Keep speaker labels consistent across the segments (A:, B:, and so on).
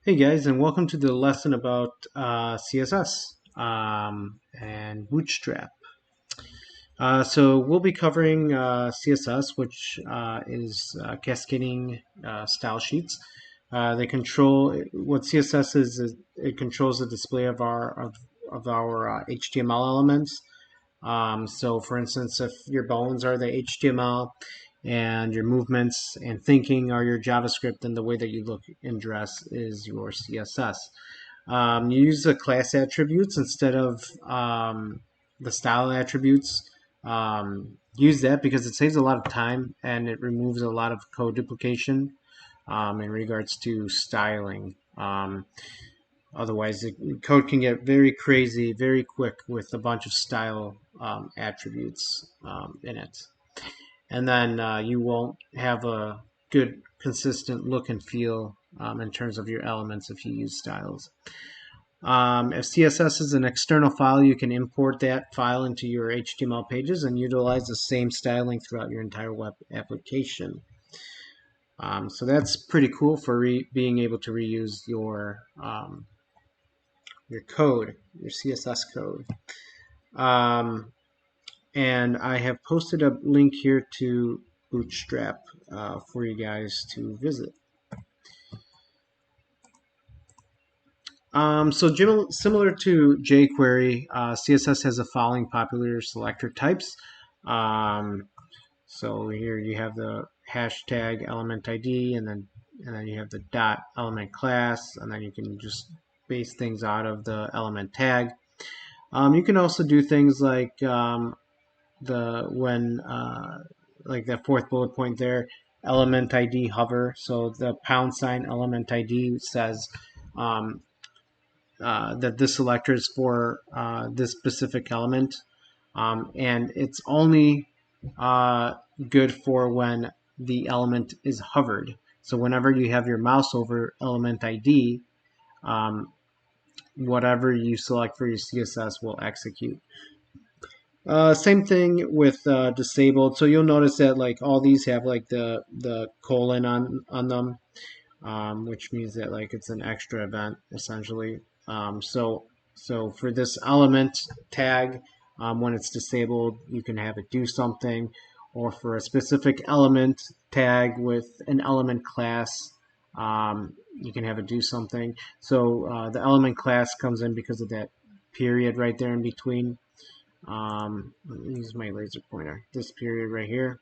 A: Hey guys, and welcome to the lesson about CSS and Bootstrap. So we'll be covering CSS, which is cascading style sheets. They control what CSS is. It controls the display of our HTML elements. So, for instance, if your bones are the HTML and your movements and thinking are your JavaScript, then the way that you look and dress is your CSS. You use the class attributes instead of the style attributes. Use that because it saves a lot of time and it removes a lot of code duplication in regards to styling. Otherwise, the code can get very crazy very quick with a bunch of style attributes in it. And then you won't have a good, consistent look and feel in terms of your elements if you use styles. If CSS is an external file, you can import that file into your HTML pages and utilize the same styling throughout your entire web application. So that's pretty cool for being able to reuse your code, your CSS code. And I have posted a link here to Bootstrap for you guys to visit. So similar to jQuery, CSS has the following popular selector types. So here you have the hashtag element ID, and then you have the dot element class, and then you can just base things out of the element tag. You can also do things like like that fourth bullet point there, element ID hover. So the # element ID says that this selector is for this specific element, and it's only good for when the element is hovered. So whenever you have your mouse over element ID, whatever you select for your CSS will execute. Same thing with disabled. So you'll notice that like all these have like the colon on them, which means that like it's an extra event essentially. So for this element tag, when it's disabled, you can have it do something, or for a specific element tag with an element class, you can have it do something. So the element class comes in because of that period right there in between. Let me use my laser pointer. This period right here.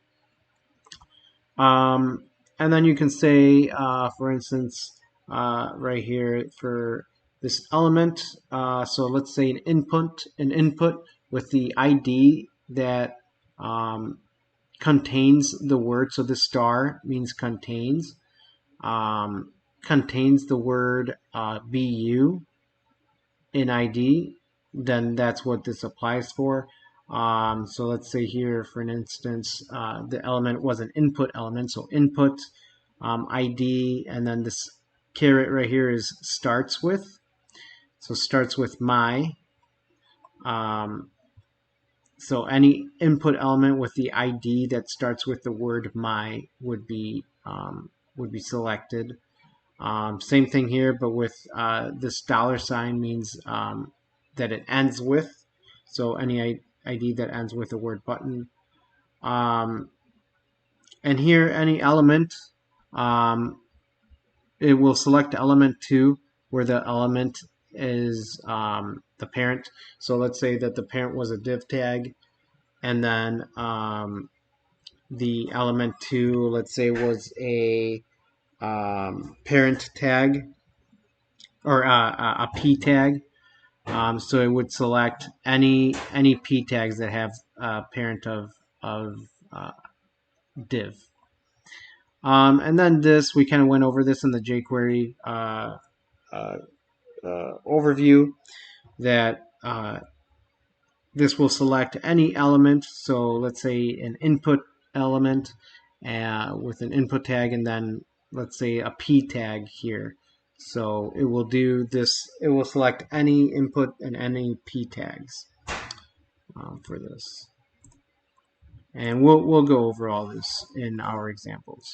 A: And then you can say, for instance, right here for this element. So let's say an input with the ID that contains the word. So the star means contains. Contains the word BU in ID, then that's what this applies for. So let's say here, for an instance, the element was an input element. So input ID, and then this caret right here is starts with. So starts with my. So any input element with the ID that starts with the word my would be selected. Same thing here, but with this $ means that it ends with. So any ID that ends with the word button. And here, any element, it will select element 2 where the element is the parent. So let's say that the parent was a div tag, and then the element 2, let's say, was a parent tag or a p tag. So it would select any p tags that have parent of div. And then this, we kind of went over this in the jQuery overview, that this will select any element. So let's say an input element with an input tag, and then let's say a p tag here. So it will do this. It will select any input and any p tags for this. And we'll go over all this in our examples.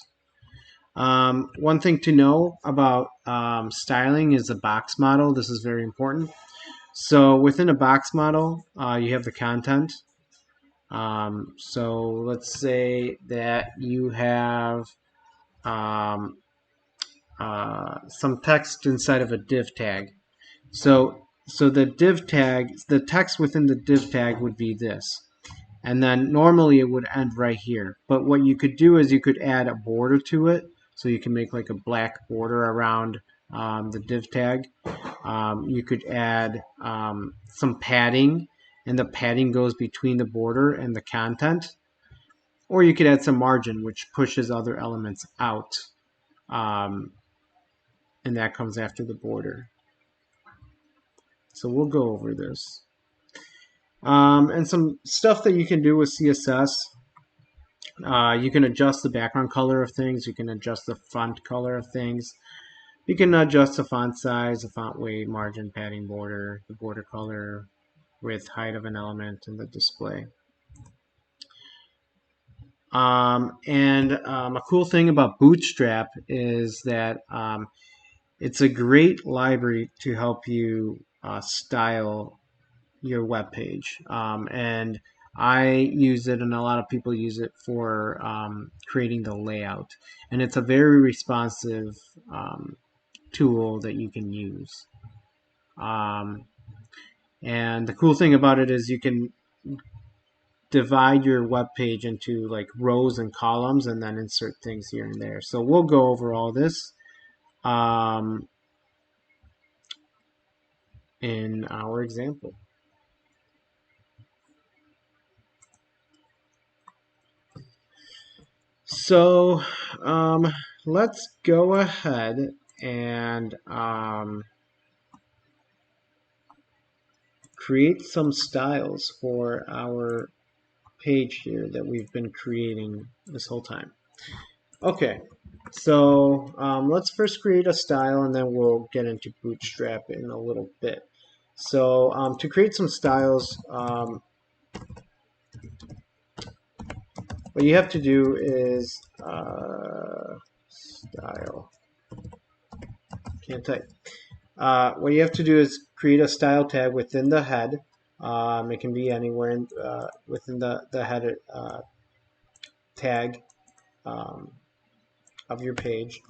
A: One thing to know about styling is the box model. This is very important. So within a box model, you have the content. So let's say that you have um, some text inside of a div tag. So the div tag, the text within the div tag would be this. And then normally it would end right here. But what you could do is you could add a border to it. So you can make like a black border around the div tag. You could add some padding, and the padding goes between the border and the content. Or you could add some margin, which pushes other elements out. Um, and that comes after the border. So we'll go over this. And some stuff that you can do with CSS. You can adjust the background color of things. You can adjust the font color of things. You can adjust the font size, the font weight, margin, padding, border, the border color, width, height of an element, and the display. A cool thing about Bootstrap is that it's a great library to help you style your web page. And I use it, and a lot of people use it for creating the layout. And it's a very responsive tool that you can use. And the cool thing about it is you can divide your web page into like rows and columns and then insert things here and there. So we'll go over all this in our example. So let's go ahead and create some styles for our page here that we've been creating this whole time. Okay, so let's first create a style and then we'll get into Bootstrap in a little bit. So to create some styles, what you have to do is style. Can't type. What you have to do is create a style tag within the head. It can be anywhere within the header tag of your page.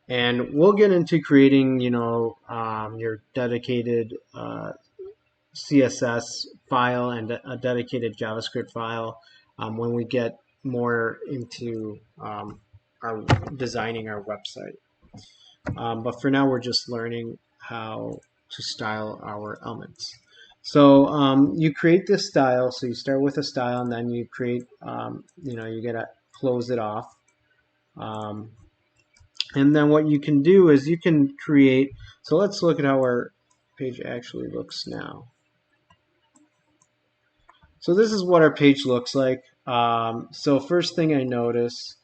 A: And we'll get into creating, your dedicated CSS file and a dedicated JavaScript file when we get more into our designing our website. But for now, we're just learning how to style our elements. So you create this style. So you start with a style, and then you create, you gotta close it off. And then what you can do is you can create. So let's look at how our page actually looks now. So this is what our page looks like. So first thing I notice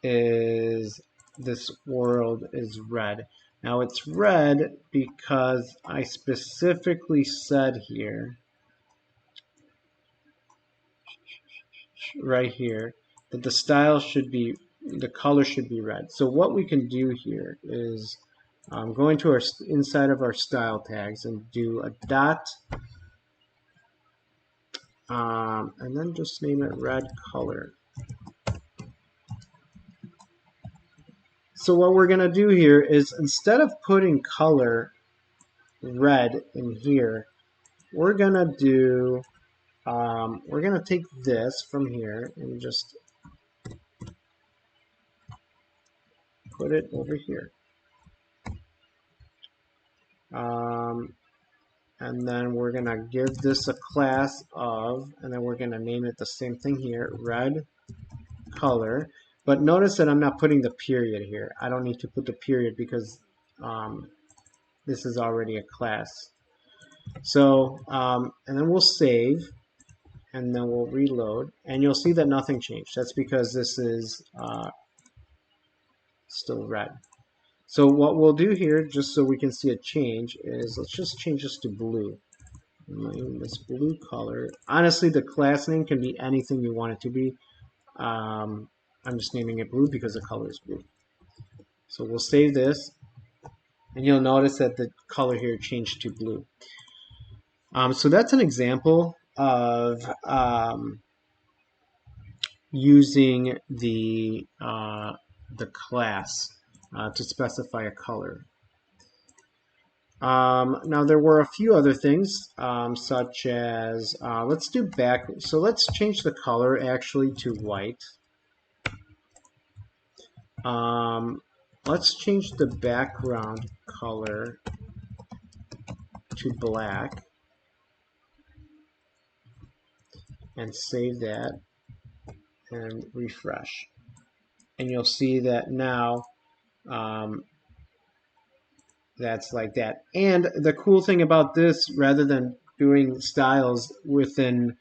A: is this world is red. Now it's red because I specifically said here, right here, that the style should be, the color should be red. So what we can do here is go into our inside of our style tags and do a dot, and then just name it red color. So what we're going to do here is instead of putting color red in here, we're going to do, we're going to take this from here and just put it over here. And then we're going to give this a class of, and then we're going to name it the same thing here, red color. But notice that I'm not putting the period here. I don't need to put the period because this is already a class. So, and then we'll save, and then we'll reload, and you'll see that nothing changed. That's because this is still red. So what we'll do here, just so we can see a change, is let's just change this to blue. This blue color. Honestly, the class name can be anything you want it to be. I'm just naming it blue because the color is blue. So we'll save this, and you'll notice that the color here changed to blue. So that's an example of using the class to specify a color. Now there were a few other things, such as let's do back. So let's change the color actually to white. Let's change the background color to black and save that and refresh. And you'll see that now that's like that. And the cool thing about this, rather than doing styles within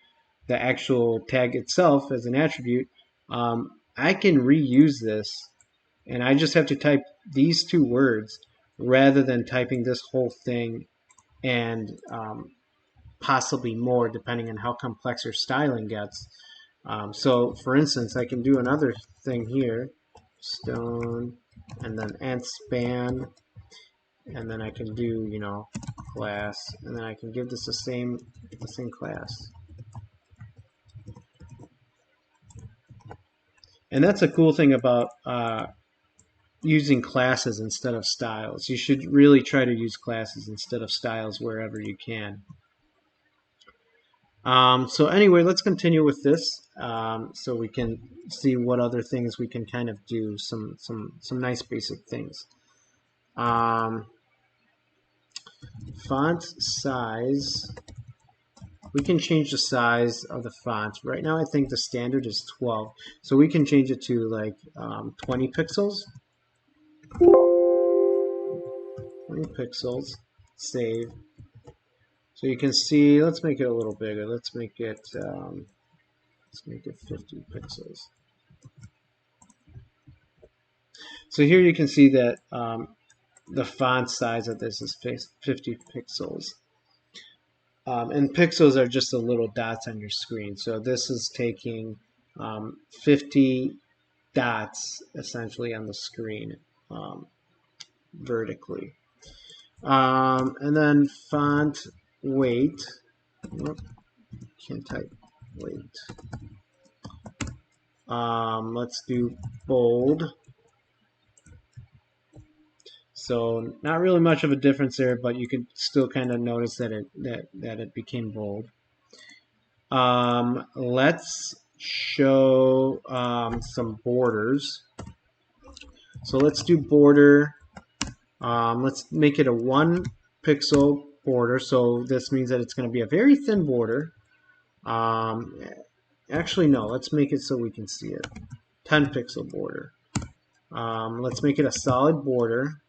A: the actual tag itself as an attribute, I can reuse this, and I just have to type these two words rather than typing this whole thing and possibly more depending on how complex your styling gets. So for instance, I can do another thing here, stone, and then and span, and then I can do, you know, class, and then I can give this the same class. And that's a cool thing about using classes instead of styles. You should really try to use classes instead of styles wherever you can. So anyway, let's continue with this so we can see what other things we can kind of do, some nice basic things. Font size, we can change the size of the font. Right now I think the standard is 12, so we can change it to like 20 pixels. 20 pixels, save. So you can see, let's make it a little bigger. Let's make it 50 pixels. So here you can see that the font size of this is 50 pixels. And pixels are just the little dots on your screen. So this is taking 50 dots essentially on the screen vertically. And then font weight. Whoop, can't type weight. Let's do bold. So not really much of a difference there, but you can still kind of notice that it became bold. Let's show some borders. So let's do border. Let's make it a 1 pixel border. So this means that it's going to be a very thin border. Actually, no. Let's make it so we can see it. 10 pixel border. Let's make it a solid border.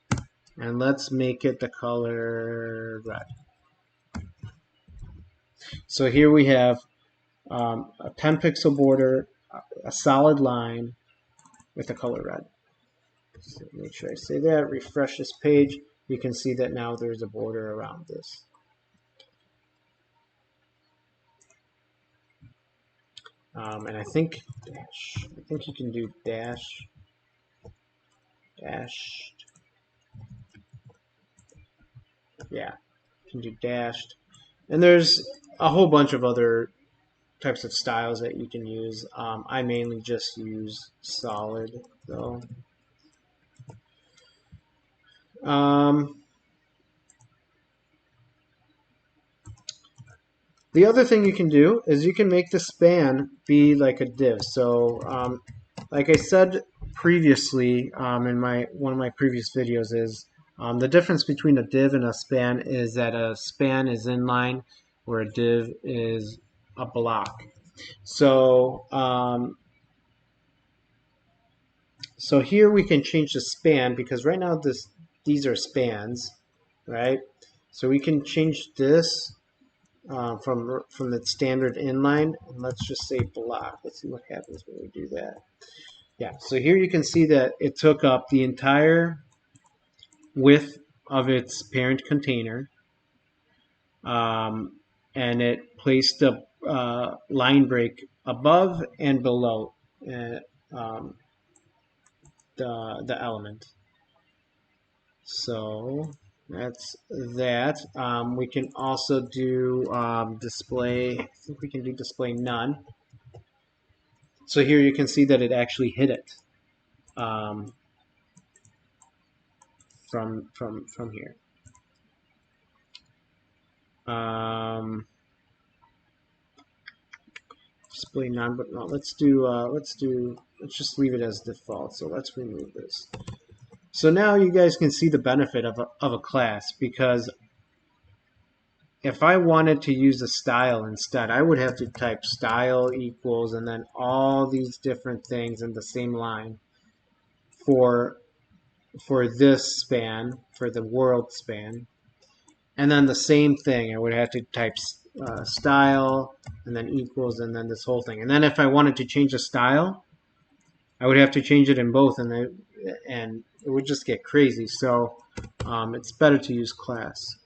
A: And let's make it the color red. So here we have a 10 pixel border, a solid line with the color red. So make sure I say that, refresh this page. You can see that now there's a border around this. And I think dash. I think you can do dash, dashed. Yeah, you can do dashed. And there's a whole bunch of other types of styles that you can use. I mainly just use solid though. The other thing you can do is you can make the span be like a div. So like I said previously in one of my previous videos is the difference between a div and a span is that a span is inline where a div is a block. So so here we can change the span because right now these are spans, right? So we can change this from the standard inline, and let's just say block. Let's see what happens when we do that. Yeah, so here you can see that it took up the entire width of its parent container, and it placed a line break above and below. the element. So that's that. We can also do display. I think we can do display none. So here you can see that it actually hid it um, from here. Display none, but no. Let's just leave it as default. So let's remove this. So now you guys can see the benefit of a class, because if I wanted to use a style instead, I would have to type style equals and then all these different things in the same line for this span, for the world span. And then the same thing, I would have to type style and then equals and then this whole thing. And then if I wanted to change the style, I would have to change it in both, and it would just get crazy. So it's better to use class.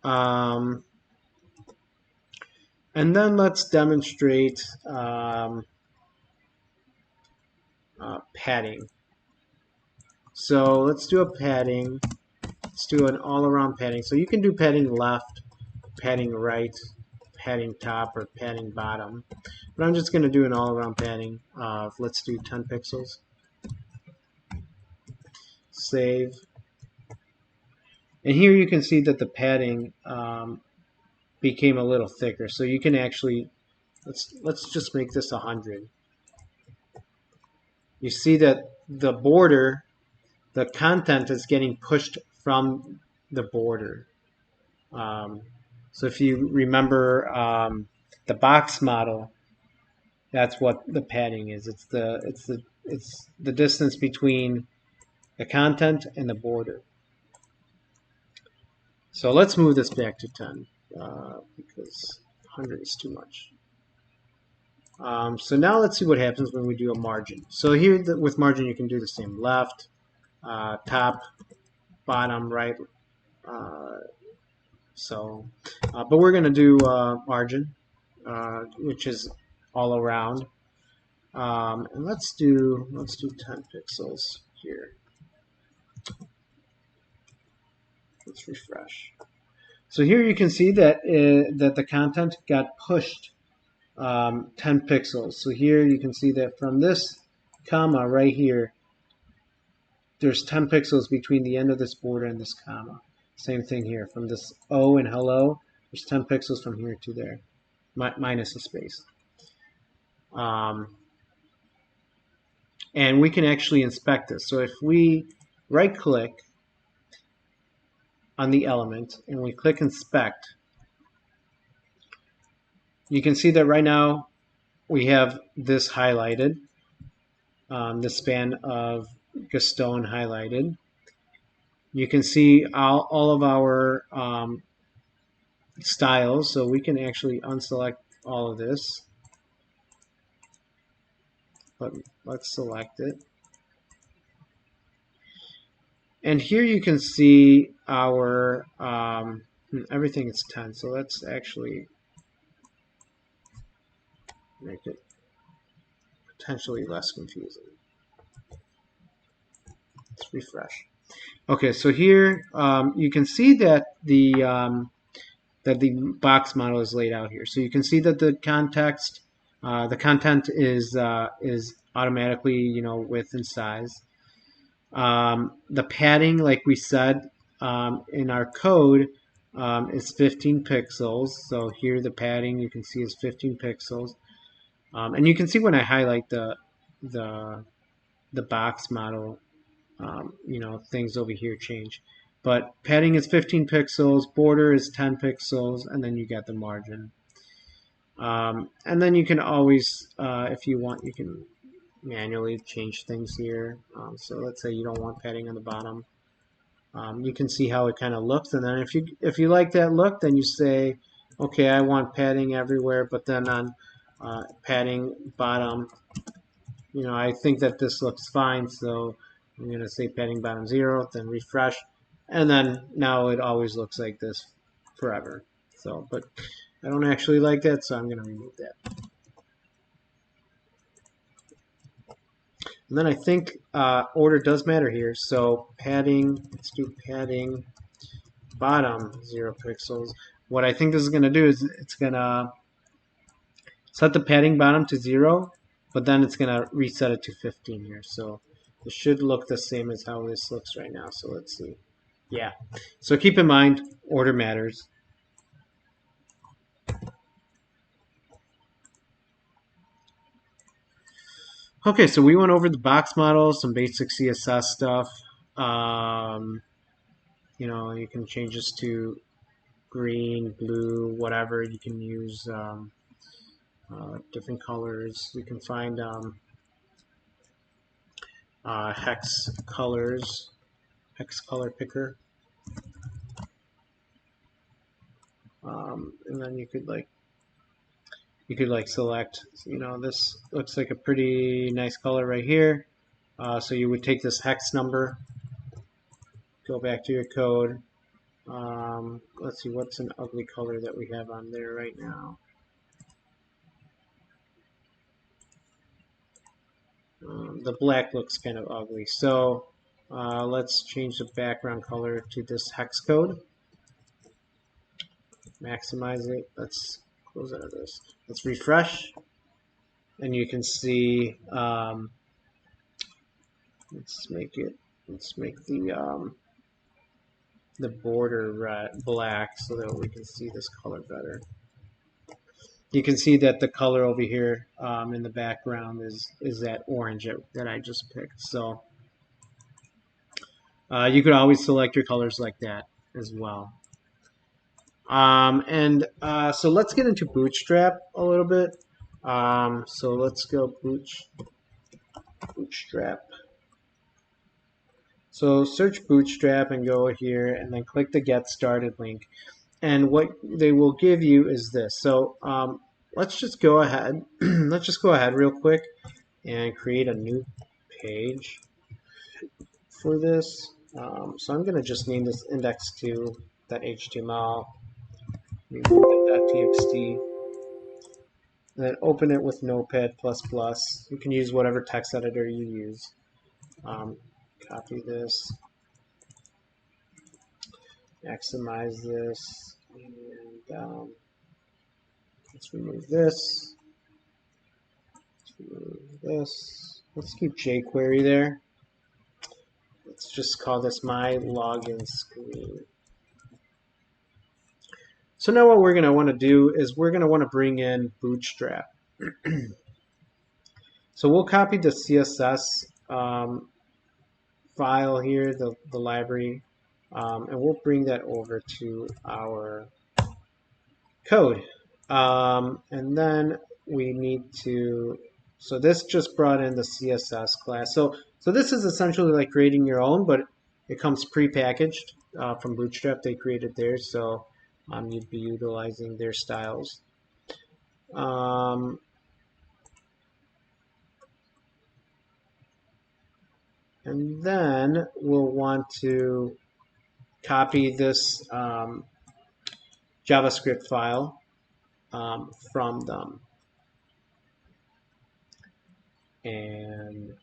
A: And then let's demonstrate padding. So let's do a padding. Let's do an all-around padding. So you can do padding left, padding right, padding top, or padding bottom. But I'm just going to do an all-around padding. Let's do 10 pixels. Save. And here you can see that the padding became a little thicker. So you can actually, let's just make this 100. You see that the border, the content is getting pushed from the border. So if you remember the box model, that's what the padding is. It's the distance between the content and the border. So let's move this back to 10 because 100 is too much. So now let's see what happens when we do a margin. So here with margin you can do the same: left, top, bottom, right. But we're going to do margin, which is all around. And let's do 10 pixels here. Let's refresh. So here you can see that that the content got pushed 10 pixels. So here you can see that from this comma right here, there's 10 pixels between the end of this border and this comma. Same thing here. From this O and hello, there's 10 pixels from here to there, minus a space. And we can actually inspect this. So if we right-click on the element and we click inspect, you can see that right now we have this highlighted, the span of Gaston highlighted. You can see all of our styles, so we can actually unselect all of this, but let's select it. And here you can see our everything is 10, so let's actually make it potentially less confusing. Let's refresh. Okay, so here you can see that the box model is laid out here. So you can see that the content is automatically, width and size. The padding, like we said in our code, is 15 pixels. So here the padding you can see is 15 pixels. And you can see when I highlight the box model, things over here change. But padding is 15 pixels, border is 10 pixels, and then you got the margin. And then you can always, if you want, you can manually change things here. So let's say you don't want padding on the bottom. You can see how it kind of looks, and then if you like that look, then you say, okay, I want padding everywhere, but then on padding bottom, I think that this looks fine, so I'm going to say padding bottom 0, then refresh, and then now it always looks like this forever. So, but I don't actually like that, so I'm going to remove that. And then I think order does matter here. So padding, let's do padding bottom 0 pixels. What I think this is going to do is it's going to set the padding bottom to 0, but then it's going to reset it to 15 here. So it should look the same as how this looks right now. So let's see. Yeah. So keep in mind, order matters. Okay, so we went over the box model, some basic CSS stuff. You can change this to green, blue, whatever. You can use different colors. You can find hex colors, hex color picker. And then you could select, this looks like a pretty nice color right here. So you would take this hex number, go back to your code. Let's see, what's an ugly color that we have on there right now? The black looks kind of ugly. So let's change the background color to this hex code. Maximize it. Let's close out of this. Let's refresh. And you can see, let's make the border black so that we can see this color better. You can see that the color over here in the background is that orange that I just picked. So you could always select your colors like that as well. So let's get into Bootstrap a little bit. So let's go Bootstrap. So search Bootstrap and go here and then click the Get Started link. And what they will give you is this. So let's just go ahead. Let's just go ahead real quick and create a new page for this. So I'm going to just name this index2.html, .txt, and then open it with Notepad++. You can use whatever text editor you use. Copy this, maximize this, and let's remove this. Let's keep jQuery there. Let's just call this my login screen. So now what we're going to want to do is we're going to want to bring in Bootstrap. So we'll copy the CSS file here, the library, and we'll bring that over to our code. And then we need to, so this just brought in the CSS class. So this is essentially like creating your own, but it comes pre-packaged from Bootstrap. They created theirs, so you'd be utilizing their styles. And then we'll want to copy this JavaScript file from them. And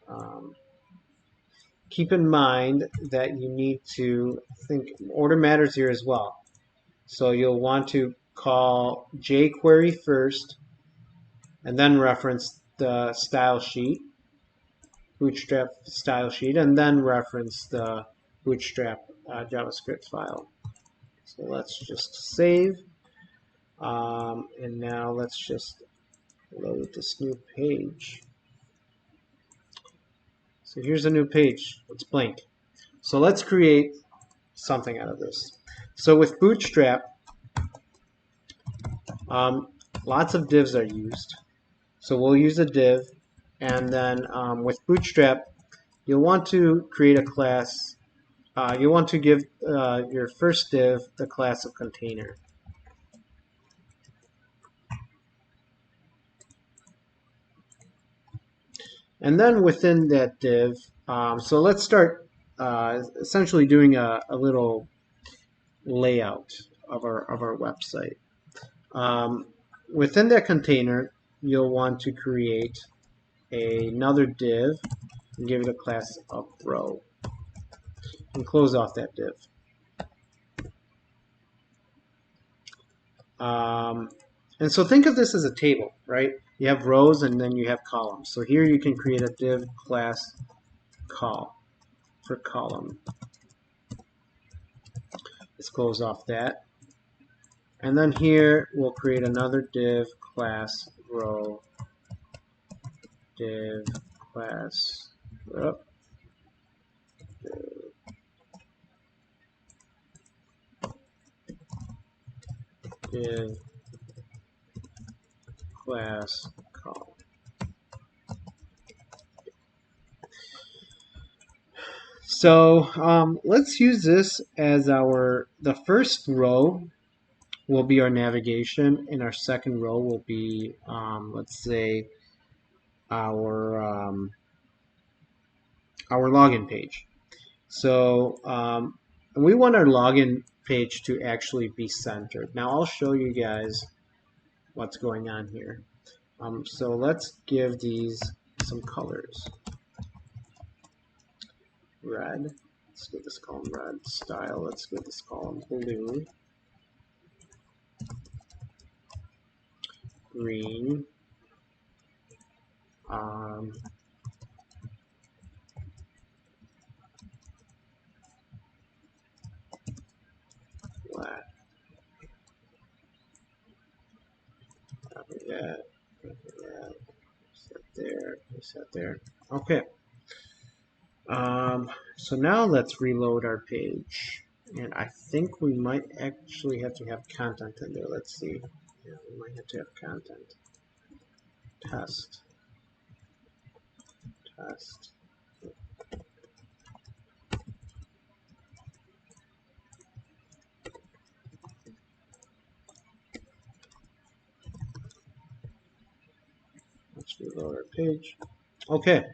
A: keep in mind that you need to think order matters here as well. So you'll want to call jQuery first and then reference the style sheet, Bootstrap style sheet, and then reference the Bootstrap JavaScript file. So let's just save. And now let's just load this new page. So here's a new page. It's blank. So let's create something out of this. So with Bootstrap, lots of divs are used. So we'll use a div, and then with Bootstrap, you'll want to create a class. You want to give your first div the class of container. And then within that div, so let's start essentially doing a little layout of our website. Within that container, you'll want to create another div and give it a class of row and close off that div. And so think of this as a table, right? You have rows and then you have columns. So here you can create a div class call for column. Let's close off that. And then here we'll create another div class row, div class, div class column. So let's use this as the first row will be our navigation, and our second row will be, let's say, our login page. So we want our login page to actually be centered. Now I'll show you guys what's going on here. So let's give these some colors. Red. Let's give this column red. Style. Let's give this column blue. Green. Black. Copy that. Copy that. Set there. Set there. Okay. So now let's reload our page. And I think we might actually have to have content in there. Let's see. Yeah, we might have to have content. Test. Test. Let's reload our page. Okay.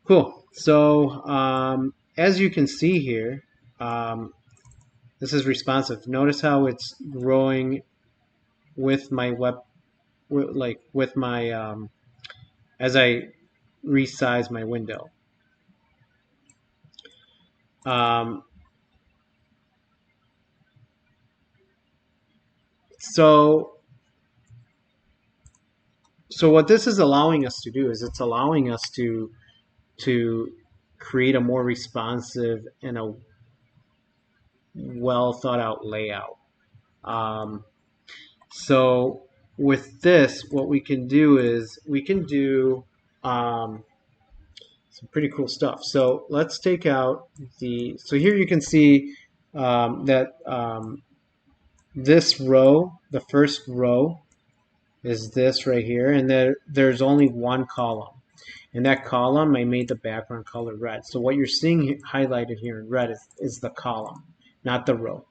A: Cool. So as you can see here, this is responsive. Notice how it's growing with my with my as I resize my window. So what this is allowing us to do is it's allowing us to create a more responsive and a well thought out layout. So with this, what we can do is we can do some pretty cool stuff. So let's take out so here you can see that this row, the first row, is this right here, and there's only one column. In that column, I made the background color red. So what you're seeing highlighted here in red is the column, not the row.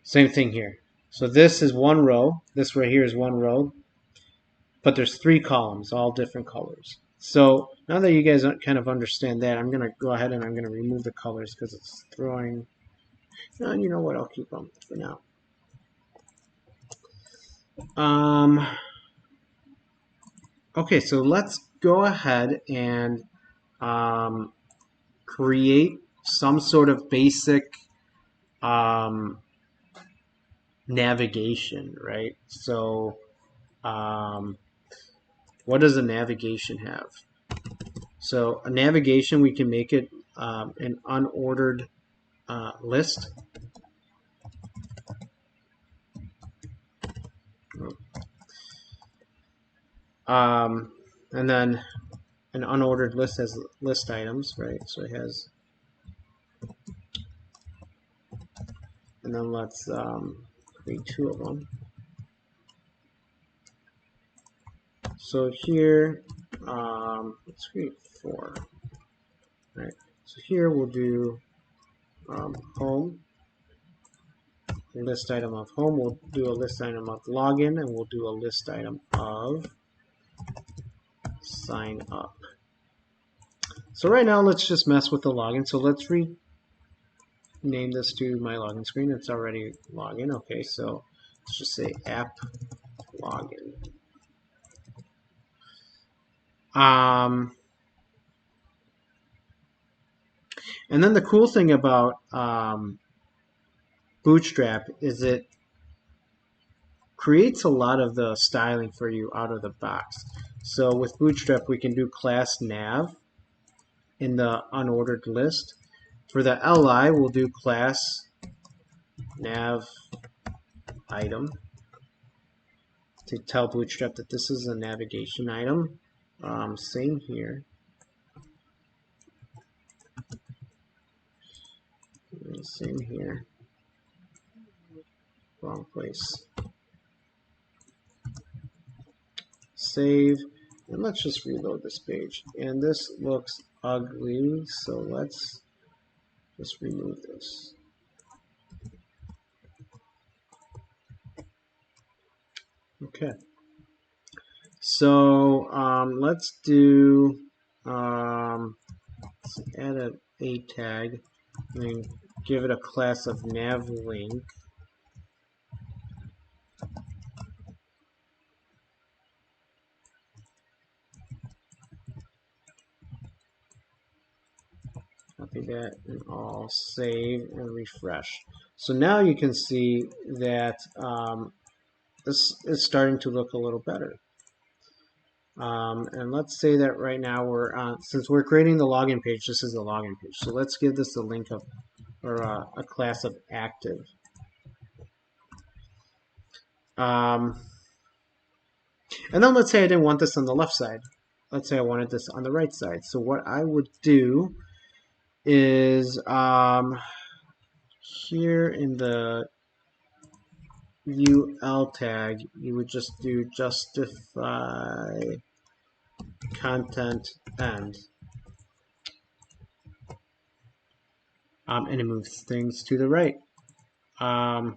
A: Same thing here. So this is one row. This right here is one row, but there's three columns, all different colors. So now that you guys kind of understand that, I'm going to go ahead and I'm going to remove the colors because it's throwing. You know what? I'll keep them for now. Okay, so let's go ahead and create some sort of basic navigation, right? So what does a navigation have? So a navigation, we can make it an unordered list. And then an unordered list has list items, right? So it has, and then let's create two of them. So here, let's create four. Right. So here we'll do home, list item of home. We'll do a list item of login, and we'll do a list item of sign up. So right now, let's just mess with the login. So let's rename this to my login screen. It's already login. Okay, so let's just say app login. And then the cool thing about Bootstrap is it creates a lot of the styling for you out of the box. So with Bootstrap, we can do class nav in the unordered list. For the li, we'll do class nav item to tell Bootstrap that this is a navigation item. Same here. Same here. Wrong place. Save. And let's just reload this page. And this looks ugly, so let's just remove this. Okay. So let's do, let's add a tag and give it a class of navlink. Copy that and all, save and refresh. So now you can see that this is starting to look a little better. And let's say that right now we're on, since we're creating the login page, this is the login page. So let's give this a link of, or a class of active. And then let's say I didn't want this on the left side. Let's say I wanted this on the right side. So what I would do is here in the UL tag, you would just do justify content end. And it moves things to the right. And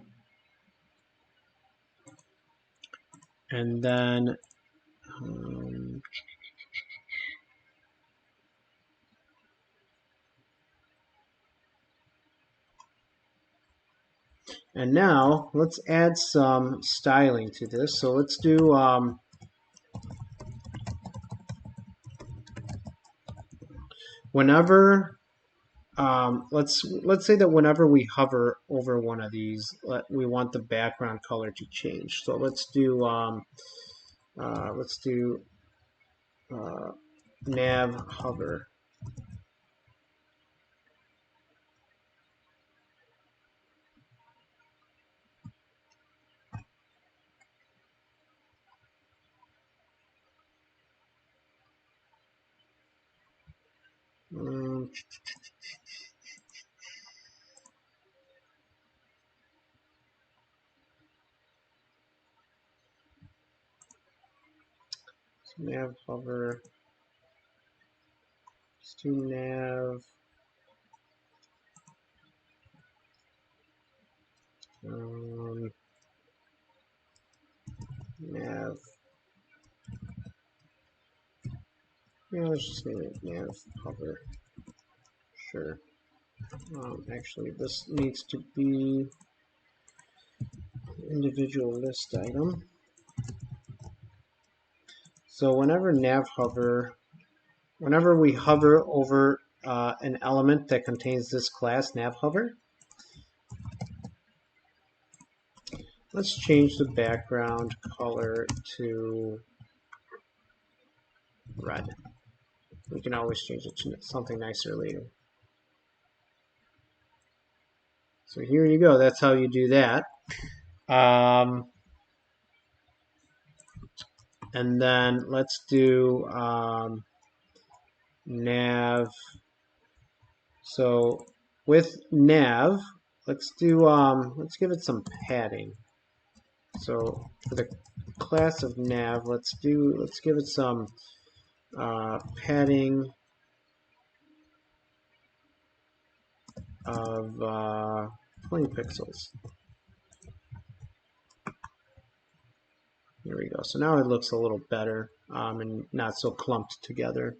A: then and now let's add some styling to this. So let's do whenever let's say that whenever we hover over one of these, we want the background color to change. So let's do nav hover. Nav hover. Let's do nav. Nav. Yeah, let's just name it nav hover. Sure. Actually, this needs to be individual list item. So whenever we hover over an element that contains this class nav hover, let's change the background color to red. We can always change it to something nicer later. So here you go. That's how you do that. And then let's do nav. So with nav, let's give it some padding. So for the class of nav, let's give it some padding of 20 pixels. Here we go. So now it looks a little better and not so clumped together.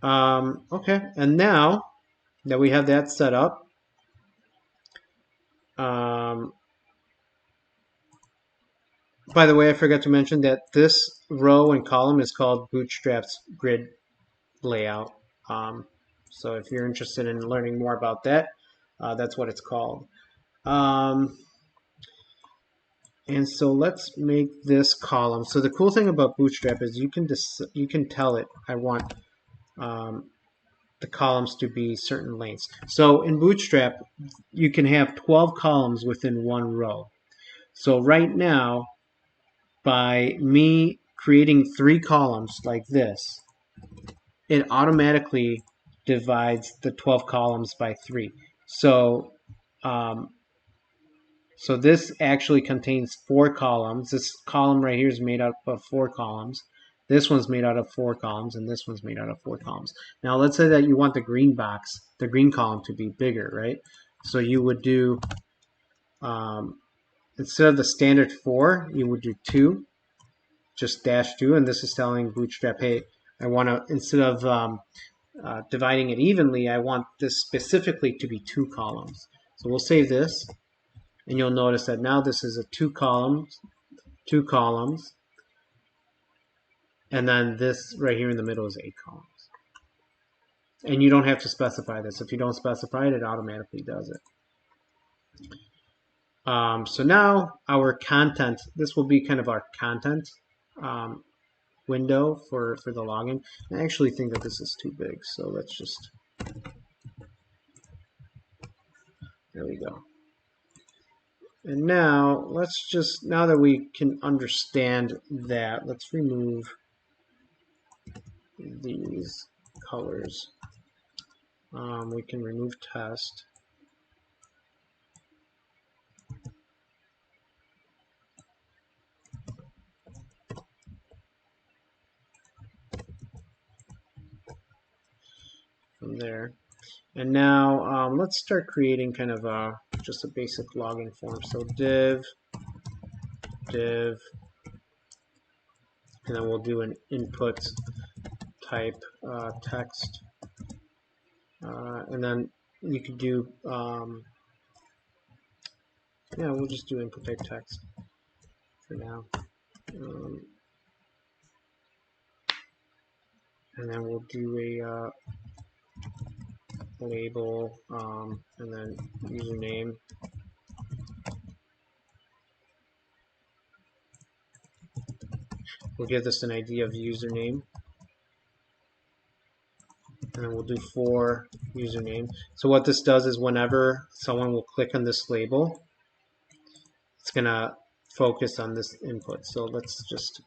A: Okay, and now that we have that set up, by the way, I forgot to mention that this row and column is called Bootstrap's grid layout. So if you're interested in learning more about that, that's what it's called. And so let's make this column. So the cool thing about Bootstrap is you can tell it I want the columns to be certain lengths. So in Bootstrap, you can have 12 columns within one row. So right now, by me creating 3 columns like this, it automatically divides the 12 columns by 3. So, um, so this actually contains 4 columns. This column right here is made up of 4 columns. This one's made out of 4 columns, and this one's made out of 4 columns. Now, let's say that you want the green box, the green column, to be bigger, right? So you would do, instead of the standard 4, you would do 2, just -2, and this is telling Bootstrap, hey, I want to, instead of dividing it evenly, I want this specifically to be 2 columns. So we'll save this, and you'll notice that now this is a 2 columns, and then this right here in the middle is 8 columns. And you don't have to specify this. If you don't specify it, it automatically does it. So now our content, this will be kind of our content window for the login. I actually think that this is too big, so let's just, there we go. And now let's just, now that we can understand that, let's remove these colors. We can remove test. From there. And now let's start creating kind of just a basic login form. So div, and then we'll do an input type text. And then you could do, yeah, we'll just do input type text for now. And then we'll do a label, and then username. We'll give this an ID of username. And then we'll do for username. So what this does is whenever someone will click on this label, it's going to focus on this input. So let's just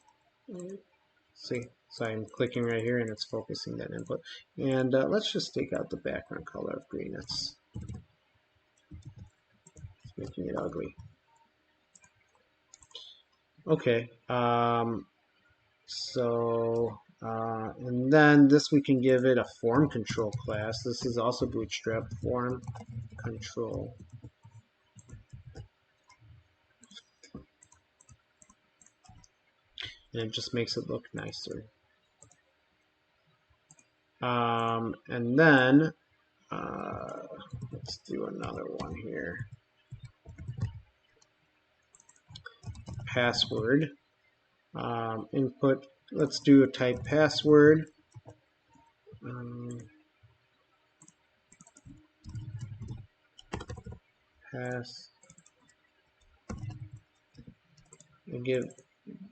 A: see. So I'm clicking right here and it's focusing that input. And let's just take out the background color of green. It's making it ugly. Okay. And then this we can give it a form control class. This is also Bootstrap form control. And it just makes it look nicer. And then let's do another one here. Password. Input. Let's do a type password. Pass.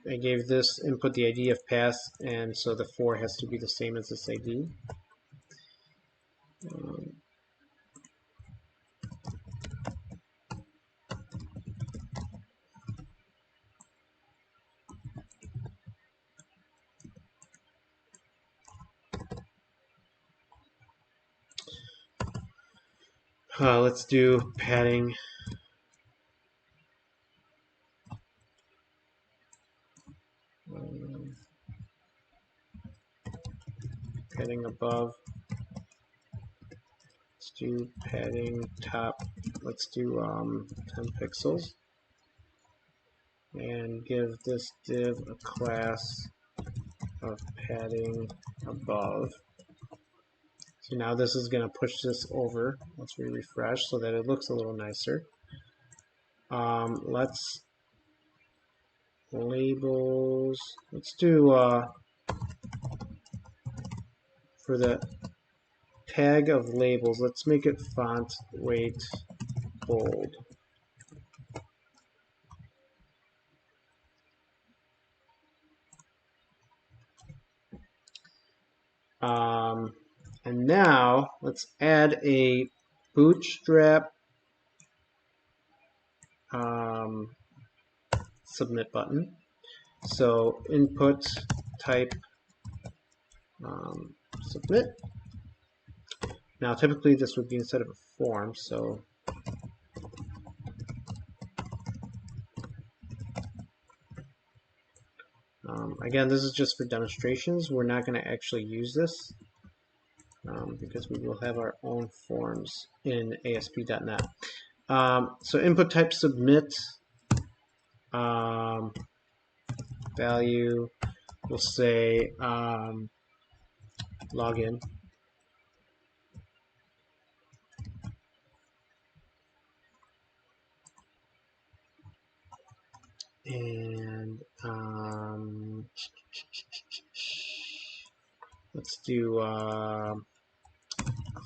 A: I gave this input the ID of pass, and so the 4 has to be the same as this ID. Let's do padding. Padding above. Let's do padding top. Let's do 10 pixels. And give this div a class of padding above. So now this is going to push this over. Let's refresh so that it looks a little nicer. Let's labels. Let's do for the tag of labels, let's make it font weight bold. And now let's add a Bootstrap submit button. So input type submit. Now typically this would be instead of a form, so again, this is just for demonstrations. We're not going to actually use this because we will have our own forms in ASP.NET. So input type submit, value, we'll say login. And let's do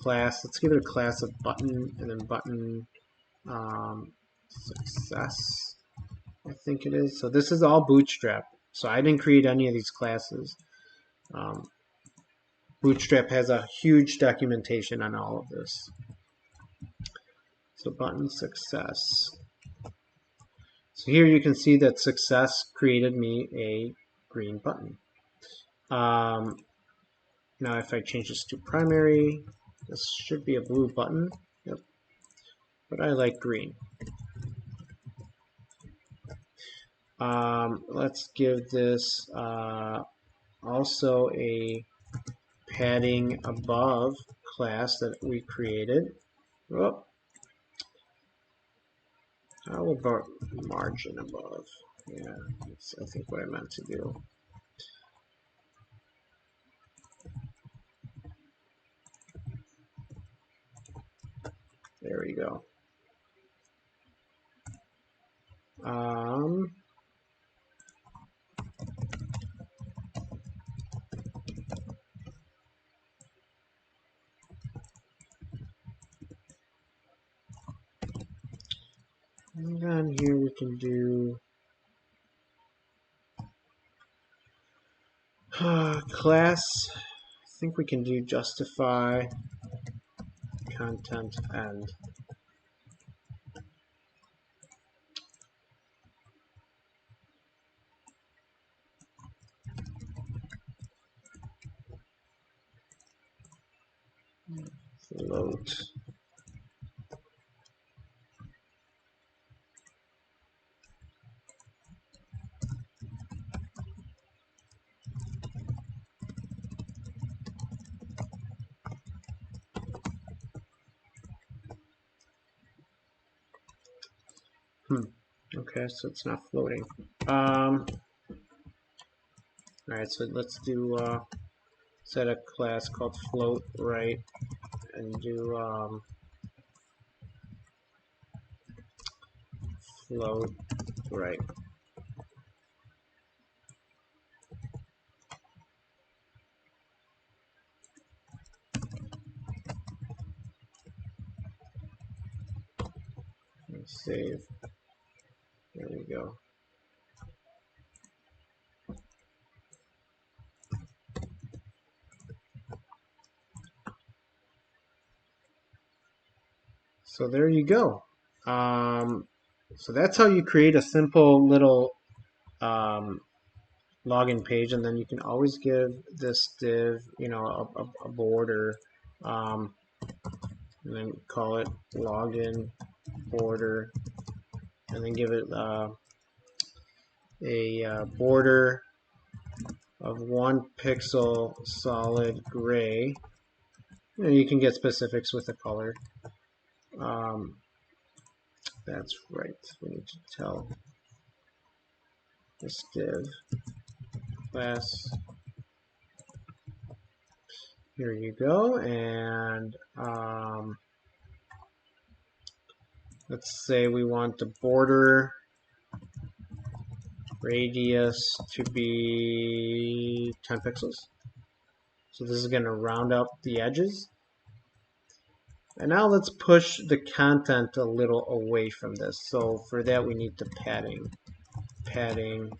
A: class. Let's give it a class of button, and then button success, I think it is. So this is all Bootstrap. So I didn't create any of these classes. Bootstrap has a huge documentation on all of this. So button success. So here you can see that success created me a green button. Now if I change this to primary, this should be a blue button. Yep. But I like green. Let's give this also a padding above class that we created. Oh, how about margin above? Yeah, that's I think what I meant to do. There we go. And then here we can do class. I think we can do justify content end. Float. Okay, so it's not floating. All right, so let's do set a class called float right, and do float right. And save. There we go. So there you go. So that's how you create a simple little login page, and then you can always give this div, you know, a border, and then call it login border, and then give it a border of 1 pixel solid gray. You know, you can get specifics with the color. That's right. We need to tell this div class. Here you go, and let's say we want the border radius to be 10 pixels. So this is going to round up the edges. And now let's push the content a little away from this. So for that we need the padding. Padding,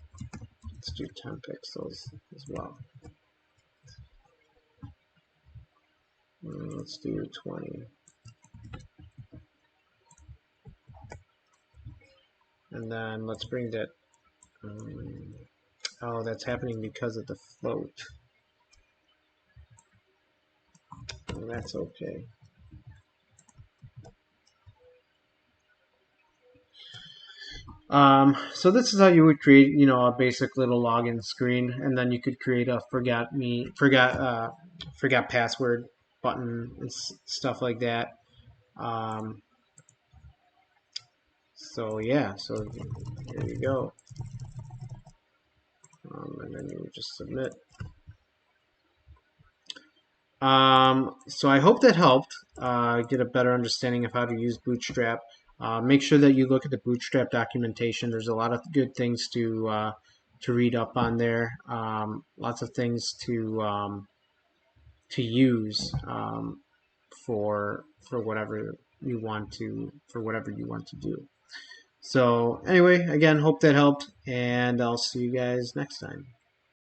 A: let's do 10 pixels as well. Let's do 20. And then let's bring that, oh, that's happening because of the float. Well, that's okay. So this is how you would create, you know, a basic little login screen, and then you could create a forgot password button and stuff like that. Um, so yeah, so here you go, and then you would just submit. So I hope that helped get a better understanding of how to use Bootstrap. Make sure that you look at the Bootstrap documentation. There's a lot of good things to read up on there. Lots of things to use for whatever you want to do. So anyway, again, hope that helped, and I'll see you guys next time.